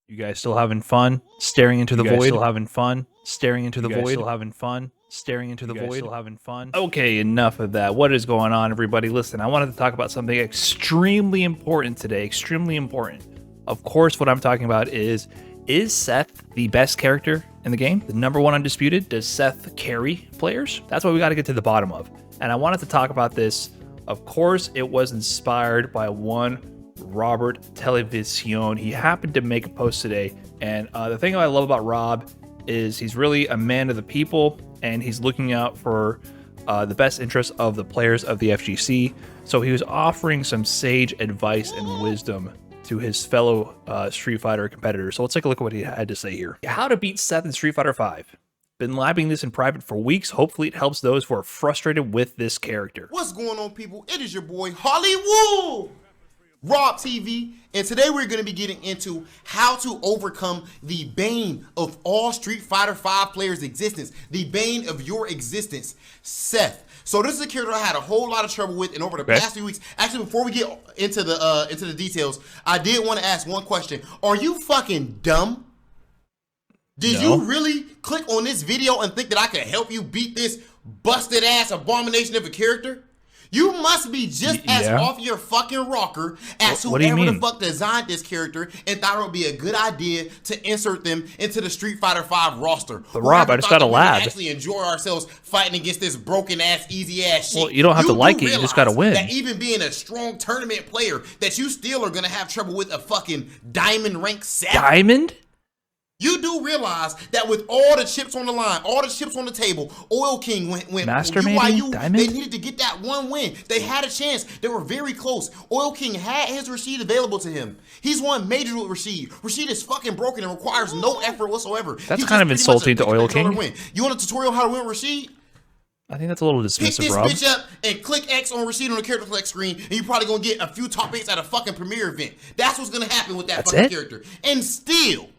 You guys still having fun? Staring into the void? Still having fun? Staring into the void? Still having fun? Staring into the void? Still having fun? Okay, enough of that. What is going on, everybody? Listen, I wanted to talk about something extremely important today. Extremely important. Of course, what I'm talking about is Seth the best character in the game? The number one undisputed? Does Seth carry players? That's what we got to get to the bottom of. And I wanted to talk about this. Of course, it was inspired by one Robert Television. He happened to make a post today, and the thing I love about Rob is he's really a man of the people, and he's looking out for the best interests of the players of the FGC. So he was offering some sage advice and wisdom to his fellow Street Fighter competitors. So let's take a look at what he had to say here. How to beat Seth in Street Fighter V. Been labbing this in private for weeks. Hopefully it helps those who are frustrated with this character. What's going on, people? It is your boy Hollywood, RobTV, and today we're going to be getting into how to overcome the bane of all Street Fighter V players' existence, the bane of your existence, Seth. So this is a character I had a whole lot of trouble with, and over the past few weeks. Actually, before we get into the details, I did want to ask one question: are you fucking dumb? Did you really click on this video and think that I could help you beat this busted ass abomination of a character? You must be just as off your fucking rocker as whoever the fuck designed this character and thought it would be a good idea to insert them into the Street Fighter V roster. But Rob, I just got a lab. Actually enjoy ourselves fighting against this broken ass, easy ass shit. Well, you don't have to like it. You just got to win. That even being a strong tournament player, that you still are gonna have trouble with a fucking diamond rank 7. Diamond? You do realize that with all the chips on the line, all the chips on the table, Oil King went Master maybe? Diamond? They needed to get that one win. They had a chance. They were very close. Oil King had his Rashid available to him. He's won majors with Rashid. Rashid is fucking broken and requires no effort whatsoever. That's kind of insulting to Oil King. You want a tutorial how to win Rashid? I think that's a little dismissive, Pick this Rob. bitch up and click X on Rashid on the character select screen, and you're probably gonna get a few top 8s at a fucking premiere event. That's what's gonna happen with that fucking character. And still,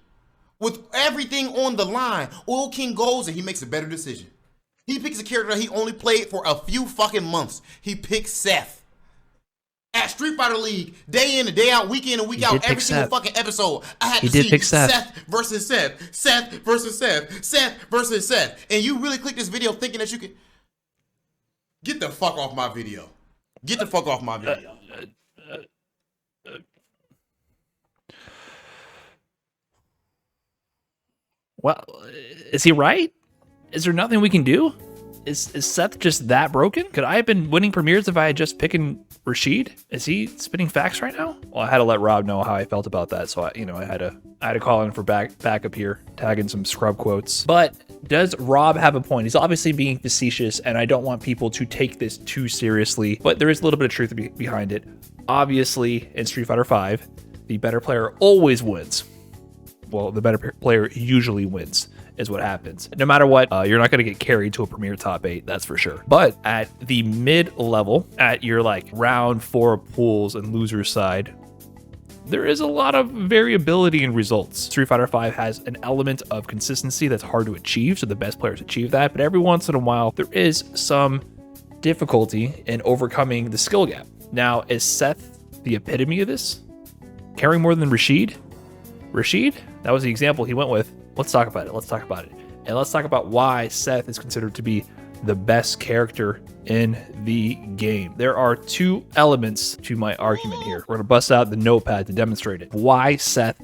with everything on the line, Oil King goes and he makes a better decision. He picks a character that he only played for a few fucking months. He picks Seth. At Street Fighter League, day in and day out, week in and week out, every single fucking episode, I had to see Seth versus Seth, Seth versus Seth, Seth versus Seth. And you really click this video thinking that you can... Get the fuck off my video. Get the fuck off my video. Well, is he right? Is there nothing we can do? Is Seth just that broken? Could I have been winning premieres if I had just picking Rashid? Is he spitting facts right now? Well, I had to let Rob know how I felt about that, so I had to call in for backup here, tagging some scrub quotes. But does Rob have a point? He's obviously being facetious, and I don't want people to take this too seriously, but there is a little bit of truth behind it. Obviously, in Street Fighter V, the better player always wins. Well, the better player usually wins, is what happens. No matter what, you're not going to get carried to a premier top 8, that's for sure. But at the mid level, at your like round 4 pools and loser side, there is a lot of variability in results. Street Fighter V has an element of consistency that's hard to achieve, so the best players achieve that. But every once in a while, there is some difficulty in overcoming the skill gap. Now, is Seth the epitome of this? Carrying more than Rashid? Rashid? That was the example he went with. Let's talk about it. Let's talk about it. And let's talk about why Seth is considered to be the best character in the game. There are 2 elements to my argument here. We're going to bust out the notepad to demonstrate it. Why Seth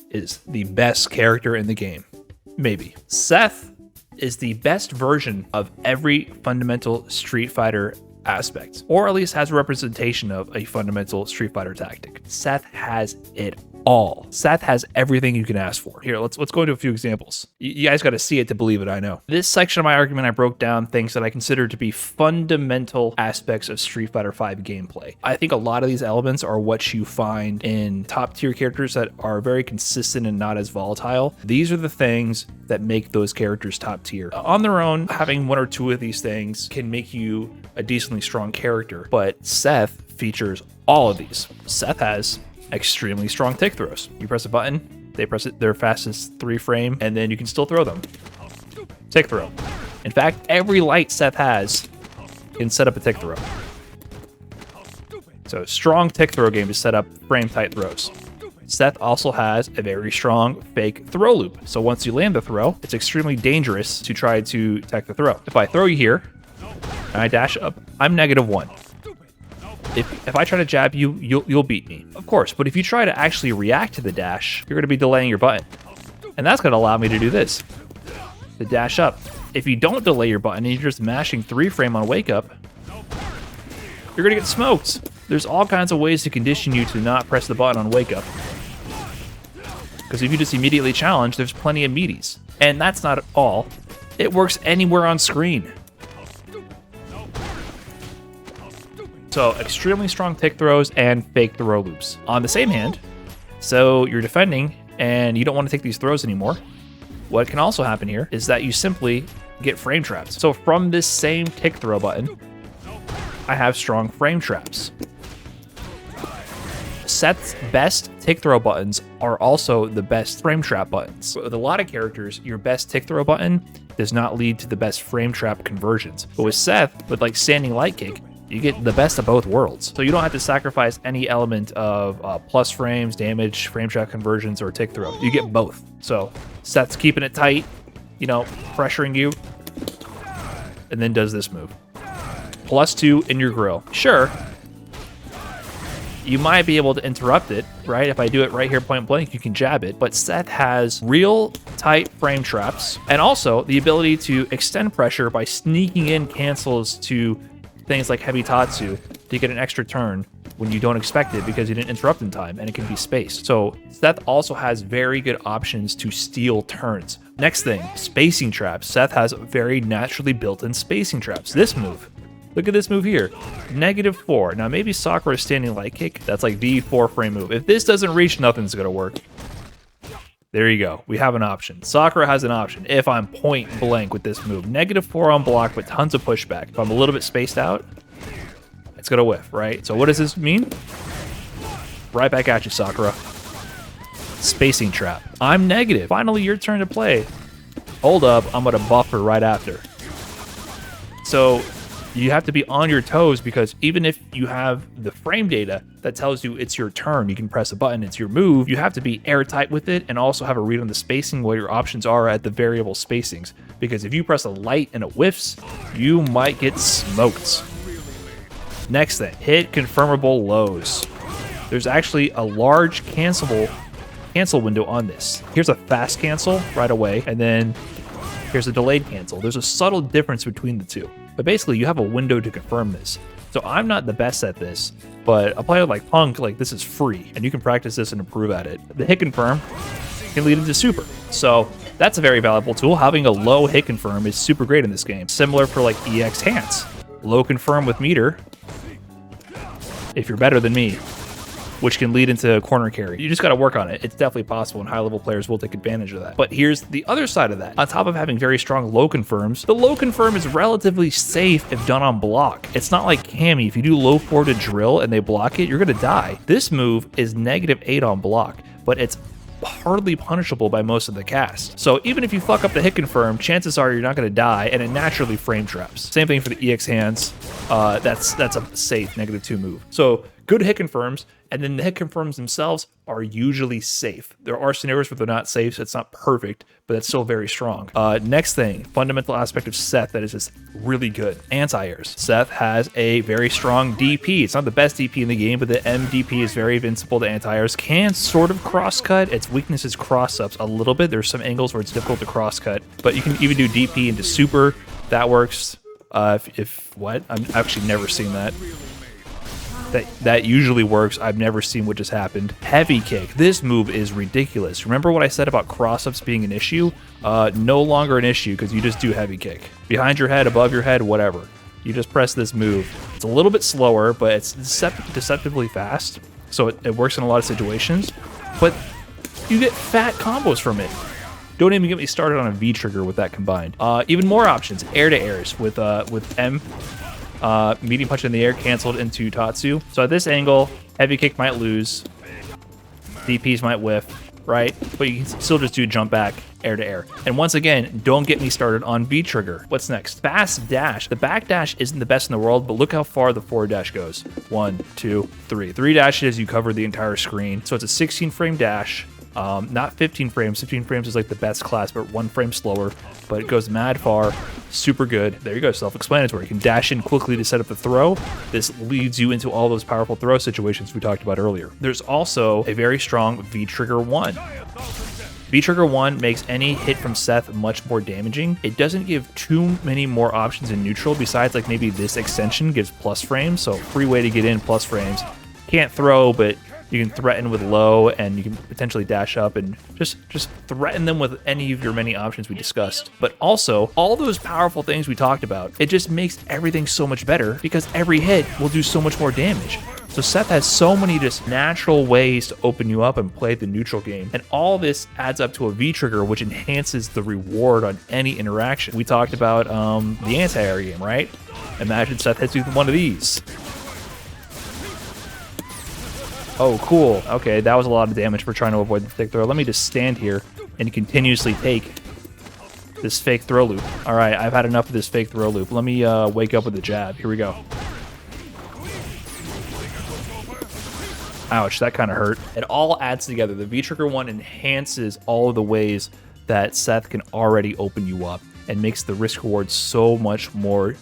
is the best character in the game. Maybe. Seth is the best version of every fundamental Street Fighter aspect, or at least has a representation of a fundamental Street Fighter tactic. Seth has it all. Seth has everything you can ask for. Here, let's go into a few examples. You guys got to see it to believe it, I know. This section of my argument, I broke down things that I consider to be fundamental aspects of Street Fighter V gameplay. I think a lot of these elements are what you find in top tier characters that are very consistent and not as volatile. These are the things that make those characters top tier. On their own, having 1 or 2 of these things can make you a decently strong character, but Seth features all of these. Seth has extremely strong tick throws. You press a button, they press it their fastest 3 frame, and then you can still throw them. Tick throw. In fact, every light Seth has can set up a tick throw. So strong tick throw game to set up frame tight throws. Seth also has a very strong fake throw loop. So once you land the throw, it's extremely dangerous to try to tech the throw. If I throw you here and I dash up, I'm -1. If I try to jab you, you'll beat me, of course. But if you try to actually react to the dash, you're going to be delaying your button. And that's going to allow me to do this, the dash up. If you don't delay your button and you're just mashing 3-frame on wake up, you're going to get smoked. There's all kinds of ways to condition you to not press the button on wake up. Because if you just immediately challenge, there's plenty of meaties. And that's not all. It works anywhere on screen. So extremely strong tick throws and fake throw loops. On the same hand, so you're defending and you don't want to take these throws anymore. What can also happen here is that you simply get frame traps. So from this same tick throw button, I have strong frame traps. Seth's best tick throw buttons are also the best frame trap buttons. With a lot of characters, your best tick throw button does not lead to the best frame trap conversions. But with Seth, with like standing light kick, you get the best of both worlds. So you don't have to sacrifice any element of plus frames, damage, frame trap conversions, or tick throw. You get both. So Seth's keeping it tight, you know, pressuring you, and then does this move. +2 in your grill. Sure, you might be able to interrupt it, right? If I do it right here point blank, you can jab it. But Seth has real tight frame traps and also the ability to extend pressure by sneaking in cancels to things like heavy Tatsu to get an extra turn when you don't expect it because you didn't interrupt in time, and it can be spaced. So Seth also has very good options to steal turns. Next thing, spacing traps. Seth has very naturally built-in spacing traps. This move, look at this move here, -4. Now maybe Sakura's standing light kick, that's like the 4-frame move. If this doesn't reach, nothing's gonna work. There you go. We have an option. Sakura has an option if I'm point blank with this move. -4 on block with tons of pushback. If I'm a little bit spaced out, it's going to whiff, right? So what does this mean? Right back at you, Sakura. Spacing trap. I'm negative. Finally, your turn to play. Hold up. I'm going to buffer right after. So you have to be on your toes because even if you have the frame data that tells you it's your turn, you can press a button, it's your move, you have to be airtight with it and also have a read on the spacing what your options are at the variable spacings. Because if you press a light and it whiffs, you might get smoked. Next thing, hit confirmable lows. There's actually a large cancel window on this. Here's a fast cancel right away, and then here's a delayed cancel. There's a subtle difference between the two. But basically, you have a window to confirm this. So I'm not the best at this, but a player like Punk, like this is free, and you can practice this and improve at it. The hit confirm can lead into super. So that's a very valuable tool. Having a low hit confirm is super great in this game. Similar for like EX hands. Low confirm with meter, if you're better than me, which can lead into corner carry. You just got to work on it. It's definitely possible, and high-level players will take advantage of that. But here's the other side of that. On top of having very strong low confirms, the low confirm is relatively safe if done on block. It's not like Cammy. If you do low forward to drill and they block it, you're going to die. This move is -8 on block, but it's hardly punishable by most of the cast. So even if you fuck up the hit confirm, chances are you're not going to die, and it naturally frame traps. Same thing for the EX hands. That's a safe -2 move. So good hit confirms, and then the hit confirms themselves are usually safe. There are scenarios where they're not safe, so it's not perfect, but it's still very strong. Next thing, fundamental aspect of Seth that is just really good, anti-airs. Seth has a very strong DP. It's not the best DP in the game, but the MDP is very invincible to anti-airs. Can sort of cross-cut. Its weakness is cross-ups a little bit. There's some angles where it's difficult to cross-cut, but you can even do DP into super. That works. What? I've actually never seen that. That usually works. I've never seen what just happened. Heavy kick. This move is ridiculous. Remember what I said about cross-ups being an issue? No longer an issue because you just do heavy kick. Behind your head, above your head, whatever. You just press this move. It's a little bit slower, but it's deceptively fast. So it works in a lot of situations. But you get fat combos from it. Don't even get me started on a V trigger with that combined. Even more options. Air-to-airs with M. Medium punch in the air canceled into Tatsu. So at this angle, heavy kick might lose. DPs might whiff. right? But you can still just do jump back, air to air. And once again, don't get me started on V trigger. What's next? Fast dash. The back dash isn't the best in the world, but look how far the forward dash goes. 1, 2, 3. 3 dashes, you cover the entire screen. So it's a 16 frame dash. Not 15 frames. 15 frames is like the best class, but 1 frame slower. But it goes mad far. Super good. There you go, self-explanatory. You can dash in quickly to set up the throw. This leads you into all those powerful throw situations we talked about earlier. There's also a very strong V-Trigger 1. V-Trigger 1 makes any hit from Seth much more damaging. It doesn't give too many more options in neutral, besides like maybe this extension gives plus frames, so free way to get in plus frames. Can't throw, but you can threaten with low, and you can potentially dash up and just threaten them with any of your many options we discussed. But also, all those powerful things we talked about, it just makes everything so much better because every hit will do so much more damage. So Seth has so many just natural ways to open you up and play the neutral game. And all this adds up to a V-trigger, which enhances the reward on any interaction. We talked about the anti-air game, right? Imagine Seth hits you with one of these. Oh, cool. Okay, that was a lot of damage for trying to avoid the fake throw. Let me just stand here and continuously take this fake throw loop. All right, I've had enough of this fake throw loop. Let me wake up with the jab. Here we go. Ouch, that kind of hurt. It all adds together. The V-Trigger 1 enhances all of the ways that Seth can already open you up and makes the risk reward so much more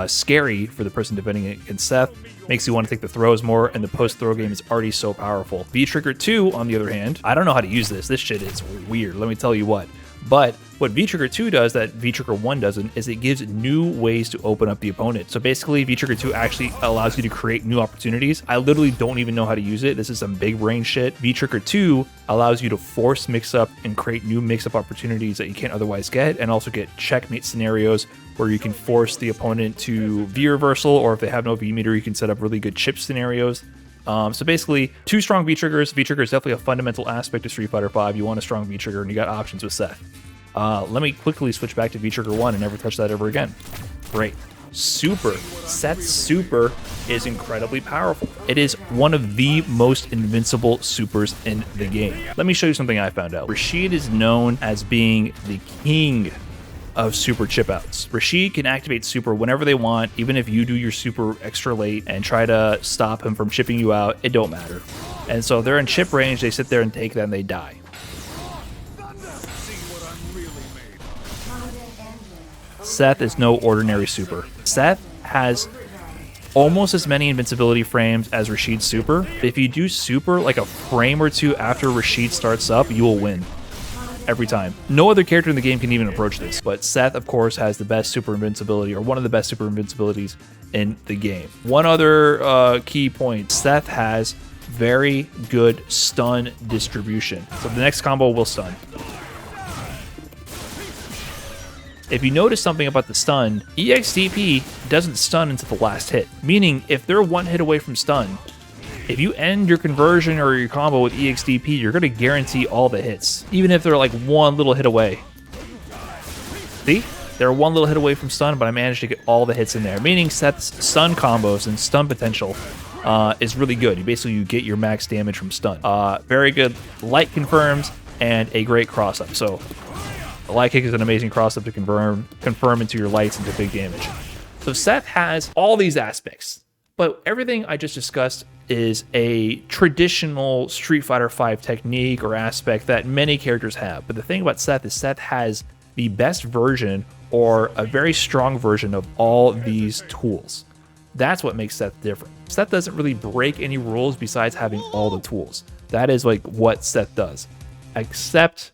scary for the person defending it against Seth. Makes you want to take the throws more, and the post-throw game is already so powerful. V-Trigger 2, on the other hand, I don't know how to use this. This shit is weird, let me tell you what. But what V-Trigger 2 does that V-Trigger 1 doesn't is it gives new ways to open up the opponent. So basically, V-Trigger 2 actually allows you to create new opportunities. I literally don't even know how to use it. This is some big brain shit. V-Trigger 2 allows you to force mix-up and create new mix-up opportunities that you can't otherwise get, and also get checkmate scenarios where you can force the opponent to V-reversal, or if they have no V-meter, you can set up really good chip scenarios. So basically, 2 strong V-triggers. V-trigger is definitely a fundamental aspect of Street Fighter V. You want a strong V-trigger, and you got options with Seth. Let me quickly switch back to V-Trigger 1 and never touch that ever again. Great. Super. Seth's super is incredibly powerful. It is one of the most invincible supers in the game. Let me show you something I found out. Rashid is known as being the king of super chip outs. Rashid can activate super whenever they want, even if you do your super extra late and try to stop him from chipping you out, it don't matter. And so they're in chip range, they sit there and take that and they die. Seth is no ordinary super. Seth has almost as many invincibility frames as Rashid's super. If you do super like a frame or two after Rashid starts up, you will win. Every time. No other character in the game can even approach this, but Seth, of course, has the best super invincibility, or one of the best super invincibilities in the game. One other key point, Seth has very good stun distribution. So the next combo will stun. If you notice something about the stun, EXDP doesn't stun until the last hit, meaning if they're one hit away from stun, if you end your conversion or your combo with EXDP, you're going to guarantee all the hits, even if they're like one little hit away. See? They're one little hit away from stun, but I managed to get all the hits in there, meaning Seth's stun combos and stun potential is really good. You get your max damage from stun. Very good light confirms and a great cross-up. So the light kick is an amazing cross-up to confirm into your lights into big damage. So Seth has all these aspects. But everything I just discussed is a traditional Street Fighter V technique or aspect that many characters have. But the thing about Seth is Seth has the best version, or a very strong version, of all these tools. That's what makes Seth different. Seth doesn't really break any rules besides having all the tools. That is like what Seth does. Except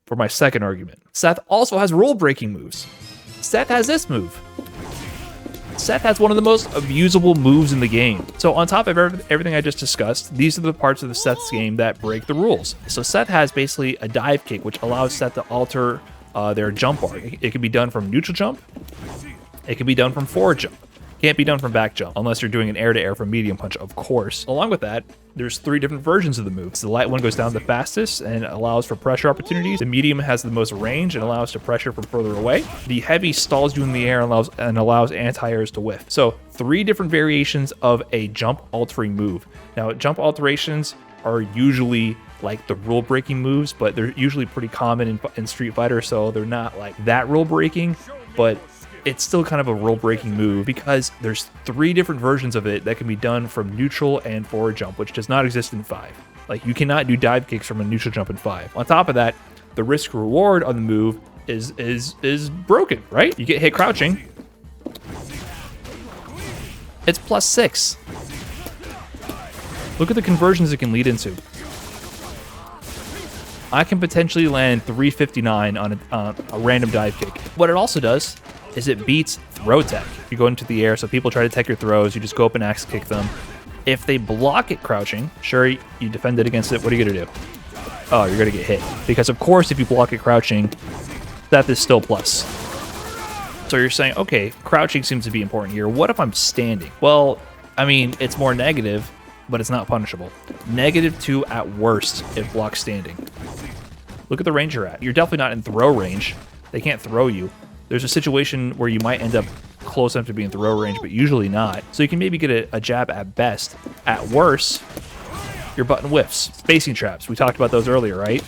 for my second argument. Seth also has rule breaking moves. Seth has this move. Seth has one of the most abusable moves in the game. So on top of everything I just discussed, these are the parts of the Seth's game that break the rules. So Seth has basically a dive kick, which allows Seth to alter their jump arc. It can be done from neutral jump. It can be done from forward jump. Can't be done from back jump, unless you're doing an air-to-air from medium punch, of course. Along with that, there's 3 different versions of the moves. The light one goes down the fastest and allows for pressure opportunities. The medium has the most range and allows to pressure from further away. The heavy stalls you in the air and allows anti-airs to whiff. So 3 different variations of a jump altering move. Now, jump alterations are usually like the rule breaking moves, but they're usually pretty common in Street Fighter, so they're not like that rule breaking, but it's still kind of a rule breaking move because there's 3 different versions of it that can be done from neutral and forward jump, which does not exist in 5. Like, you cannot do dive kicks from a neutral jump in 5. On top of that, the risk reward on the move is broken, right? You get hit crouching, it's +6. Look at the conversions it can lead into. I can potentially land 359 on a random dive kick. What it also does is it beats throw tech. You go into the air, so people try to tech your throws, you just go up and axe kick them. If they block it crouching, sure, you defend it against it, what are you gonna do? Oh, you're gonna get hit. Because of course, if you block it crouching, Seth is still plus. So you're saying, okay, crouching seems to be important here. What if I'm standing? Well, I mean, it's more negative, but it's not punishable. -2 at worst if blocked standing. Look at the range you're at. You're definitely not in throw range. They can't throw you. There's a situation where you might end up close enough to be in throw range, but usually not. So you can maybe get a jab at best. At worst, your button whiffs. Spacing traps, we talked about those earlier, right?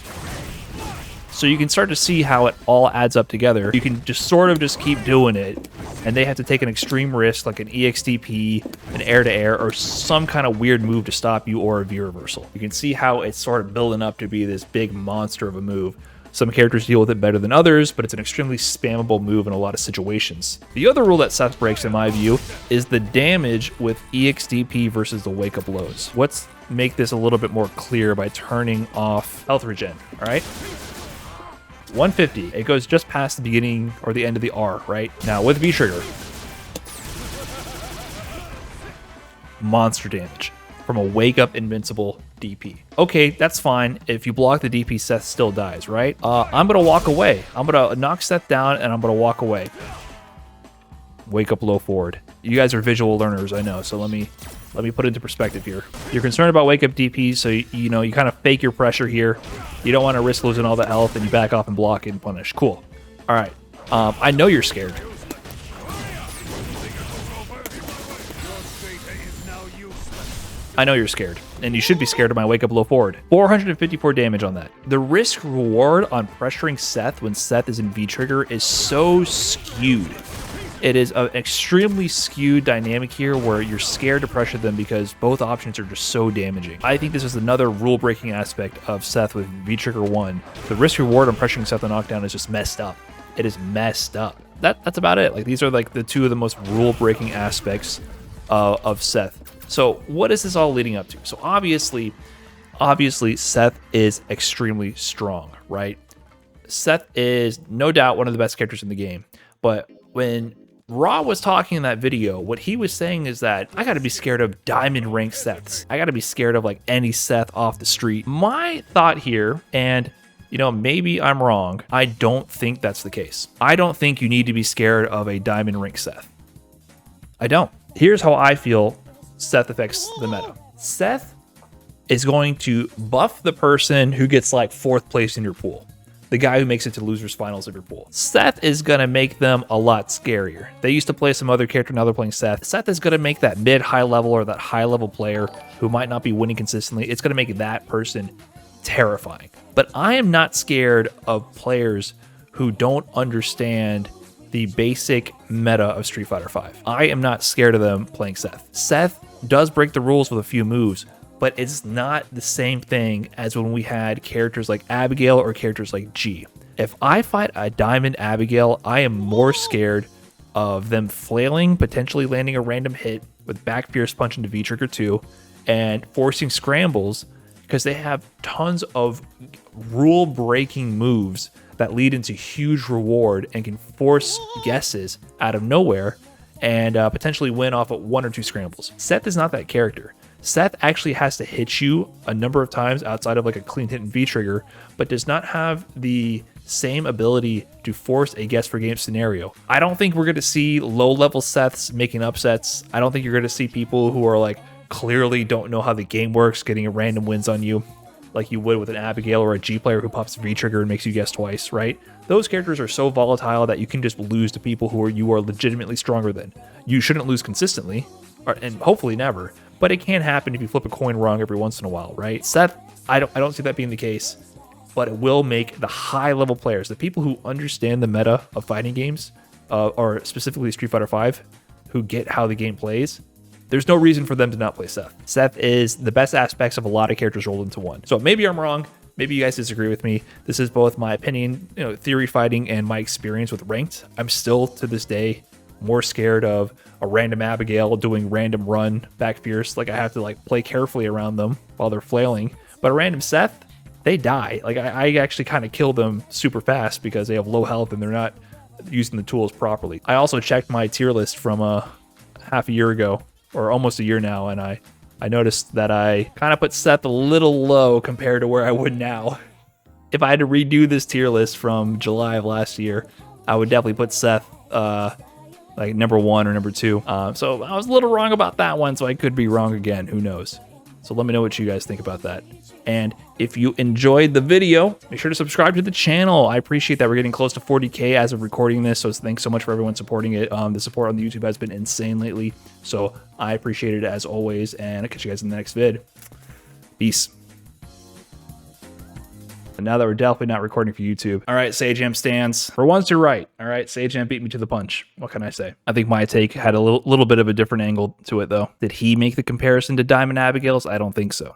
So you can start to see how it all adds up together. You can just sort of just keep doing it, and they have to take an extreme risk, like an EXDP, an air-to-air, or some kind of weird move to stop you, or a V-reversal. You can see how it's sort of building up to be this big monster of a move. Some characters deal with it better than others, but it's an extremely spammable move in a lot of situations. The other rule that Seth breaks, in my view, is the damage with EXDP versus the wake-up lows. Let's make this a little bit more clear by turning off health regen, all right? 150, it goes just past the beginning or the end of the R, right? Now with V-trigger, monster damage from a wake-up invincible DP. Okay, that's fine. If you block the DP, Seth still dies, right? I'm gonna walk away. I'm gonna knock Seth down and I'm gonna walk away. Wake up low forward. You guys are visual learners, I know, so let me put it into perspective here. You're concerned about wake up DP, so you know you kind of fake your pressure here. You don't want to risk losing all the health, and you back off and block and punish. Cool. All right. I know you're scared. I know you're scared, and you should be scared of my wake up low forward. 454 damage on that. The risk reward on pressuring Seth when Seth is in V-trigger is so skewed. It is an extremely skewed dynamic here where you're scared to pressure them because both options are just so damaging. I think this is another rule-breaking aspect of Seth with V-Trigger 1. The risk-reward on pressuring Seth to knockdown is just messed up. It is messed up. That's about it. Like, these are like the 2 of the most rule-breaking aspects of Seth. So what is this all leading up to? So obviously Seth is extremely strong, right? Seth is no doubt one of the best characters in the game, but when Raw was talking in that video, what he was saying is that I gotta be scared of diamond rank Seths. I gotta be scared of like any Seth off the street. My thought here, and you know, maybe I'm wrong, I don't think that's the case. I don't think you need to be scared of a diamond rank Seth. I don't. Here's how I feel Seth affects the meta. Seth is going to buff the person who gets like 4th place in your pool. The guy who makes it to losers finals of your pool. Seth is gonna make them a lot scarier. They used to play some other character, now they're playing Seth. Seth is gonna make that mid-high level or that high level player who might not be winning consistently, it's gonna make that person terrifying. But I am not scared of players who don't understand the basic meta of Street Fighter V. I am not scared of them playing Seth. Seth does break the rules with a few moves, but it's not the same thing as when we had characters like Abigail or characters like G. If I fight a Diamond Abigail, I am more scared of them flailing, potentially landing a random hit with back Fierce Punch into V-Trigger 2, and forcing scrambles because they have tons of rule-breaking moves that lead into huge reward and can force guesses out of nowhere and potentially win off of 1 or 2 scrambles. Seth is not that character. Seth actually has to hit you a number of times outside of like a clean hit and V-trigger, but does not have the same ability to force a guess for game scenario. I don't think we're going to see low-level Seths making upsets. I don't think you're going to see people who are like clearly don't know how the game works getting random wins on you like you would with an Abigail or a G player who pops V-trigger and makes you guess twice, right? Those characters are so volatile that you can just lose to people who you are legitimately stronger than. You shouldn't lose consistently, and hopefully never, but it can happen if you flip a coin wrong every once in a while, right? Seth I don't see that being the case, but it will make the high level players, the people who understand the meta of fighting games, or specifically Street Fighter V, who get how the game plays, there's no reason for them to not play Seth. Seth is the best aspects of a lot of characters rolled into one. So maybe I'm wrong. Maybe you guys disagree with me. This is both my opinion, theory fighting, and my experience with ranked. I'm still, to this day, more scared of a random Abigail doing random run back fierce. Like, I have to play carefully around them while they're flailing. But a random Seth, they die. Like, I actually kind of kill them super fast because they have low health and they're not using the tools properly. I also checked my tier list from half a year ago, or almost a year now, and I noticed that I kind of put Seth a little low compared to where I would now. If I had to redo this tier list from July of last year, I would definitely put Seth like number 1 or number 2. So I was a little wrong about that one, so I could be wrong again. Who knows? So let me know what you guys think about that. And if you enjoyed the video, make sure to subscribe to the channel. I appreciate that we're getting close to 40K as of recording this, so thanks so much for everyone supporting it. The support on the YouTube has been insane lately, so I appreciate it as always, and I'll catch you guys in the next vid. Peace. And now that we're definitely not recording for YouTube. All right, Sagem stands. For once, you're right. All right, Sagem beat me to the punch. What can I say? I think my take had a little bit of a different angle to it, though. Did he make the comparison to Diamond Abigail's? I don't think so.